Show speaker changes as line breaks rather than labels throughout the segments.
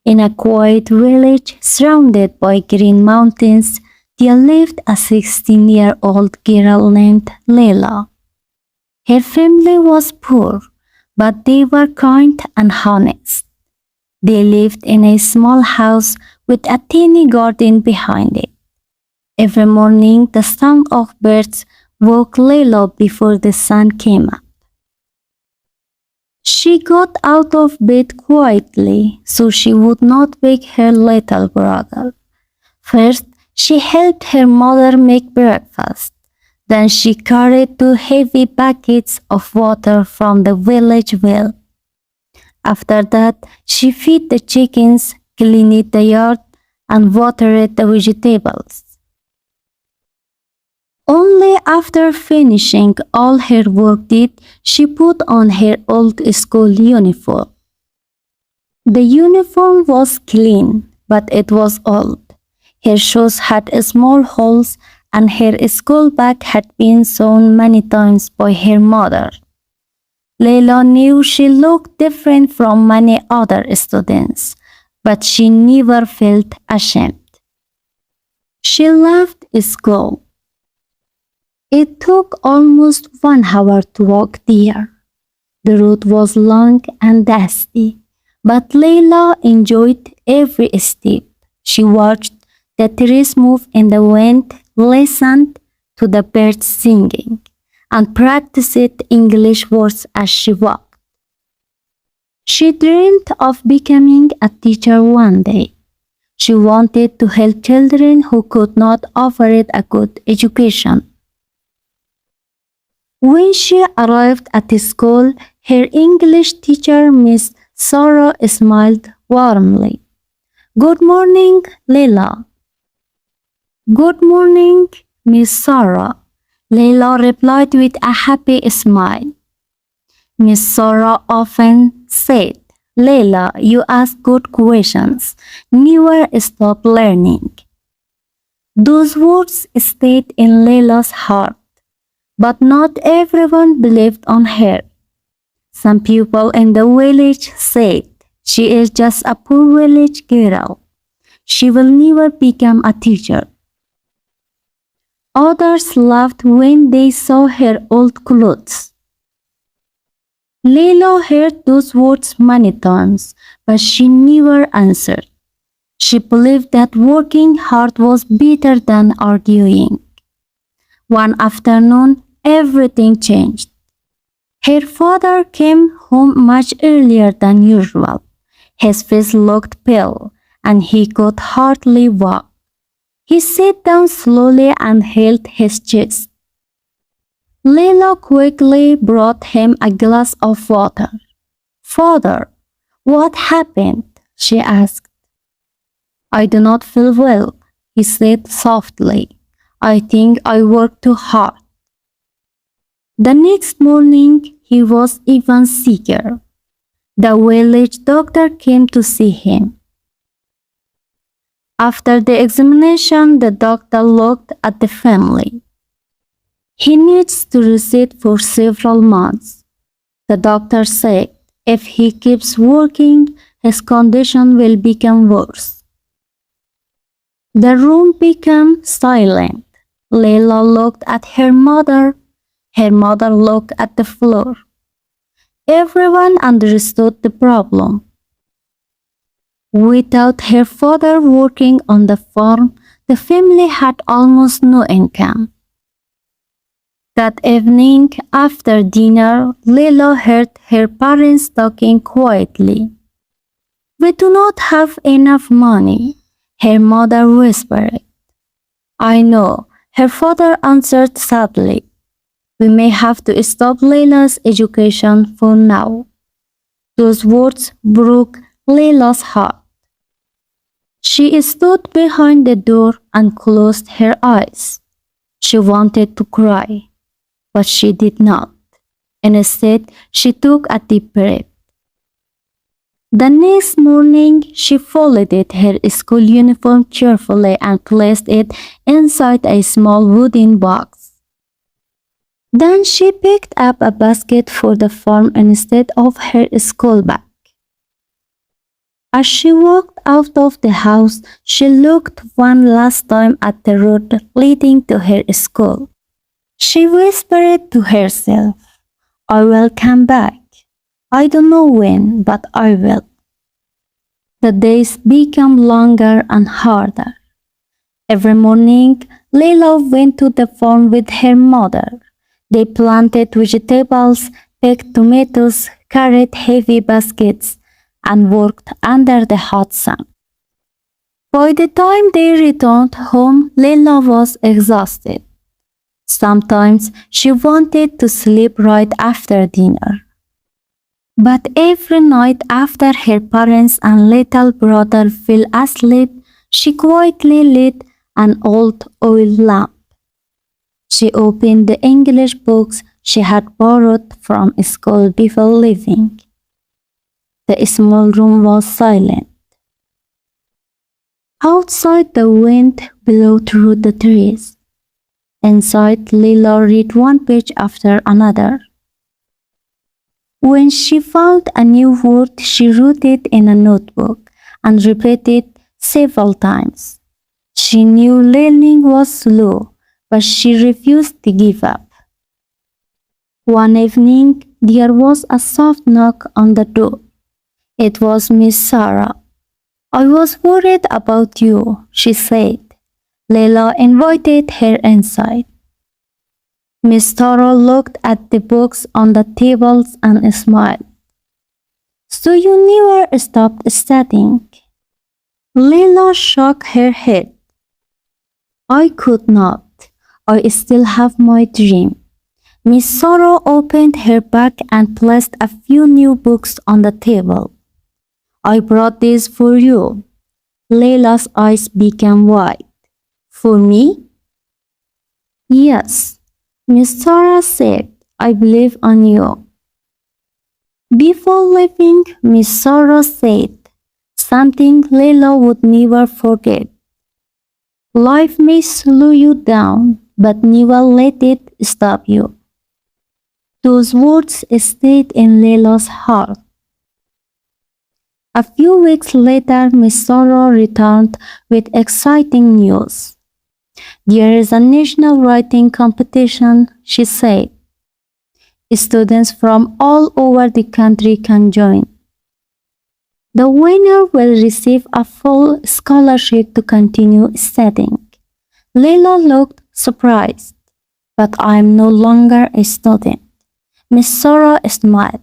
In a quiet village surrounded by green mountains, there lived a 16-year-old girl named Laila. Her family was poor, but they were kind and honest. They lived in a small house with a tiny garden behind it. Every morning, the song of birds woke Laila before the sun came up. She got out of bed quietly so she would not wake her little brother. First, she helped her mother make breakfast. Then she carried 2 heavy buckets of water from the village well. After that, she fed the chickens, cleaned the yard, and watered the vegetables. Only after finishing all her work did she put on her old school uniform. The uniform was clean, but it was old. Her shoes had small holes and her school bag had been sewn many times by her mother. Laila knew she looked different from many other students, but she never felt ashamed. She loved school. It took almost 1 hour to walk there. The road was long and dusty, but Laila enjoyed every step. She watched the trees move in the wind, listened to the birds singing, and practiced English words as she walked. She dreamed of becoming a teacher one day. She wanted to help children who could not afford a good education. When she arrived at school, her English teacher, Miss Sarah, smiled warmly. "Good morning, Laila." "Good morning, Miss Sarah," Laila replied with a happy smile. Miss Sarah often said, "Laila, you ask good questions. Never stop learning." Those words stayed in Laila's heart. But not everyone believed on her. Some people in the village said, "She is just a poor village girl. She will never become a teacher." Others laughed when they saw her old clothes. Laila heard those words many times, but she never answered. She believed that working hard was better than arguing. One afternoon, everything changed. Her father came home much earlier than usual. His face looked pale, and he could hardly walk. He sat down slowly and held his chest. Laila quickly brought him a glass of water. "Father, what happened?" she asked. "I do not feel well," he said softly. "I think I worked too hard." The next morning, he was even sicker. The village doctor came to see him. After the examination, the doctor looked at the family. "He needs to rest for several months," the doctor said. "If he keeps working, his condition will become worse." The room became silent. Laila looked at her mother. Her mother looked at the floor. Everyone understood the problem. Without her father working on the farm, the family had almost no income. That evening, after dinner, Laila heard her parents talking quietly. "We do not have enough money," her mother whispered. "I know," her father answered sadly. "We may have to stop Laila's education for now." Those words broke Laila's heart. She stood behind the door and closed her eyes. She wanted to cry, but she did not. Instead, she took a deep breath. The next morning, she folded her school uniform carefully and placed it inside a small wooden box. Then she picked up a basket for the farm instead of her school bag. As she walked out of the house, she looked one last time at the road leading to her school. She whispered to herself, I will come back. I don't know when, but I will. The days became longer and harder. Every morning, Laila went to the farm with her mother. They planted vegetables, picked tomatoes, carried heavy baskets, and worked under the hot sun. By the time they returned home, Laila was exhausted. Sometimes she wanted to sleep right after dinner. But every night after her parents and little brother fell asleep, she quietly lit an old oil lamp. She opened the English books she had borrowed from school before leaving. The small room was silent. Outside, the wind blew through the trees. Inside, Lila read one page after another. When she found a new word, she wrote it in a notebook and repeated several times. She knew learning was slow, but she refused to give up. One evening, there was a soft knock on the door. It was Miss Sarah. I was worried about you, she said. Leila invited her inside. Miss Toro looked at the books on the tables and smiled. So you never stopped studying? Leila shook her head. I could not. I still have my dream. Miss Sorrow opened her bag and placed a few new books on the table. I brought these for you. Leila's eyes became wide. For me? Yes, Miss Sarah said, I believe on you. Before leaving, Miss Sarah said something Leila would never forget. Life may slow you down, but never let it stop you. Those words stayed in Leila's heart. A few weeks later, Miss Sorrow returned with exciting news. There is a national writing competition, she said. Students from all over the country can join. The winner will receive a full scholarship to continue studying. Leila looked surprised. But I am no longer a student. Miss Sorrow smiled.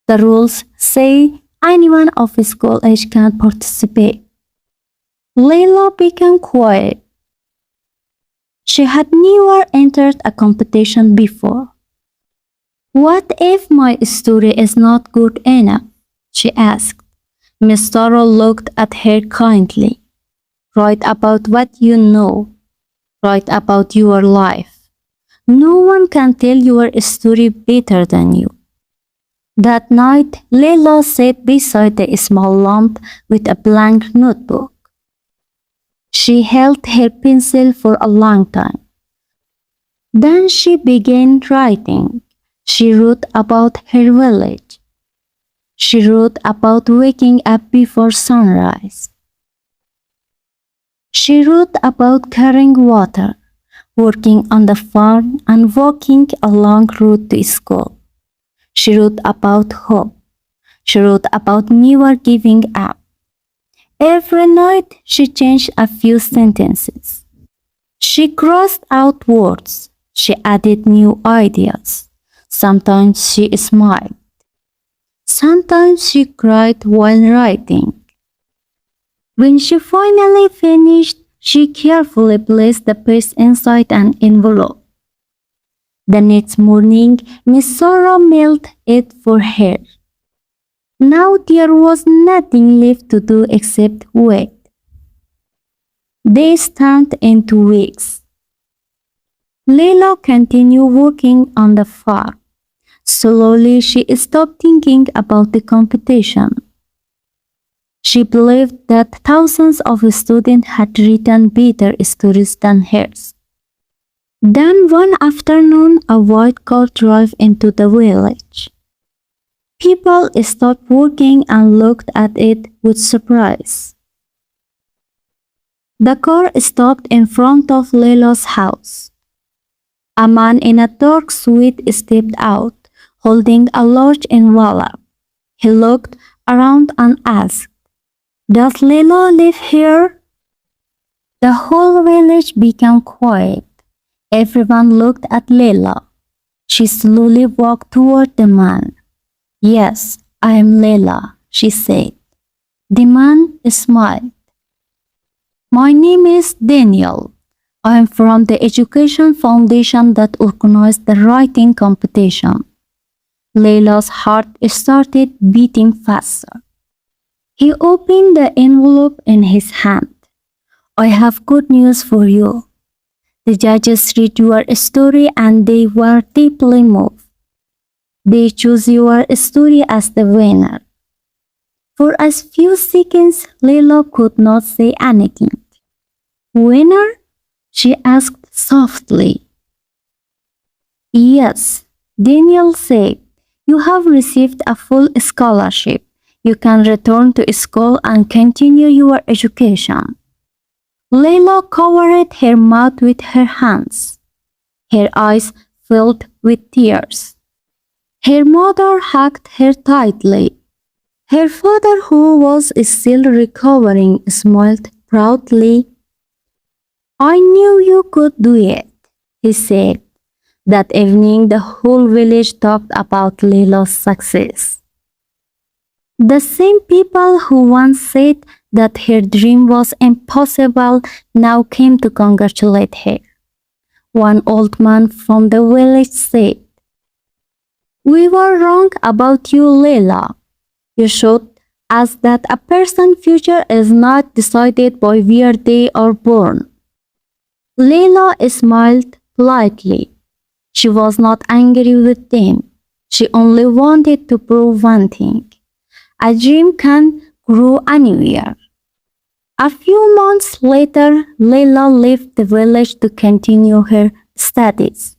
The rules say anyone of school age can participate. Leila became quiet. She had never entered a competition before. What if my story is not good enough? She asked. Miss Sorrow looked at her kindly. Write about what you know. Write about your life. No one can tell your story better than you. That night, Leila sat beside the small lamp with a blank notebook. She held her pencil for a long time. Then she began writing. She wrote about her village. She wrote about waking up before sunrise. She wrote about carrying water, working on the farm, and walking a long road to school. She wrote about hope. She wrote about never giving up. Every night she changed a few sentences. She crossed out words. She added new ideas. Sometimes she smiled. Sometimes she cried while writing. When she finally finished, she carefully placed the page inside an envelope. The next morning, Miss Sarah mailed it for her. Now there was nothing left to do except wait. Days turned into weeks. Leila continued working on the farm. Slowly, she stopped thinking about the competition. She believed that thousands of students had written better stories than hers. Then one afternoon, a white car drove into the village. People stopped working and looked at it with surprise. The car stopped in front of Laila's house. A man in a dark suit stepped out, holding a large envelope. He looked around and asked, "Does Laila live here?" The whole village became quiet. Everyone looked at Laila. She slowly walked toward the man. "Yes, I am Laila," she said. The man smiled. "My name is Daniel. I am from the education foundation that organized the writing competition." Layla's heart started beating faster. He opened the envelope in his hand. "I have good news for you." The judges read your story and they were deeply moved. They chose your story as the winner. For a few seconds, Layla could not say anything. "Winner?" she asked softly. "Yes," Daniel said. "You have received a full scholarship. You can return to school and continue your education." Layla covered her mouth with her hands. Her eyes filled with tears. Her mother hugged her tightly. Her father, who was still recovering, smiled proudly. "I knew you could do it," he said. That evening, the whole village talked about Layla's success. The same people who once said that her dream was impossible now came to congratulate her. One old man from the village said, "We were wrong about you, Layla. You showed us that a person's future is not decided by where they are born." Layla smiled politely. She was not angry with them. She only wanted to prove one thing. A dream can grow anywhere. A few months later, Layla left the village to continue her studies.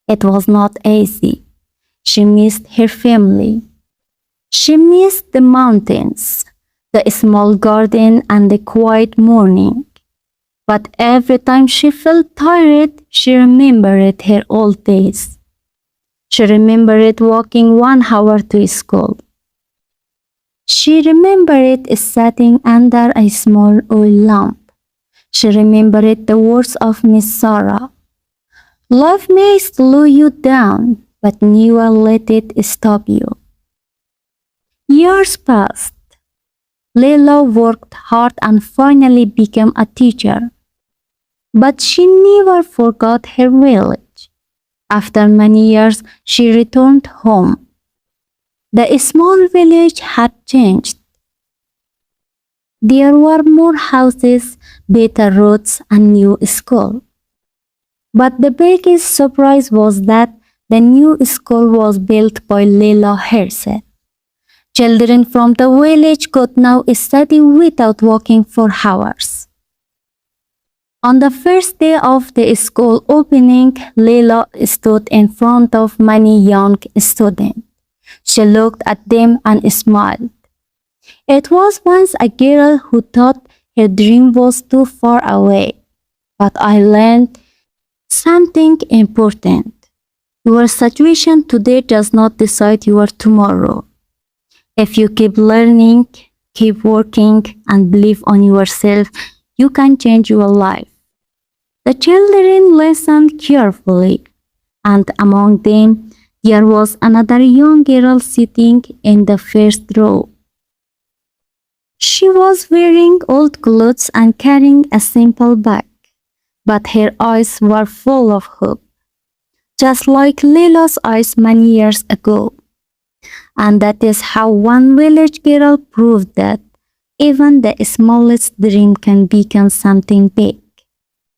It was not easy. She missed her family. She missed the mountains, the small garden, and the quiet morning. But every time she felt tired, she remembered her old days. She remembered walking 1 hour to school. She remembered sitting under a small oil lamp. She remembered the words of Miss Sarah. "Love may slow you down, but never let it stop you." Years passed. Layla worked hard and finally became a teacher. But she never forgot her village. After many years, she returned home. The small village had changed. There were more houses, better roads, and new school. But the biggest surprise was that the new school was built by Layla herself. Children from the village could now study without walking for hours. On the first day of the school opening, Layla stood in front of many young students. She looked at them and smiled. It was once a girl who thought her dream was too far away. But I learned something important. Your situation today does not decide your tomorrow. If you keep learning, keep working, and believe on yourself, you can change your life. The children listened carefully, and among them there was another young girl sitting in the first row. She was wearing old clothes and carrying a simple bag, but her eyes were full of hope, just like Layla's eyes many years ago. And that is how one village girl proved that even the smallest dream can become something big.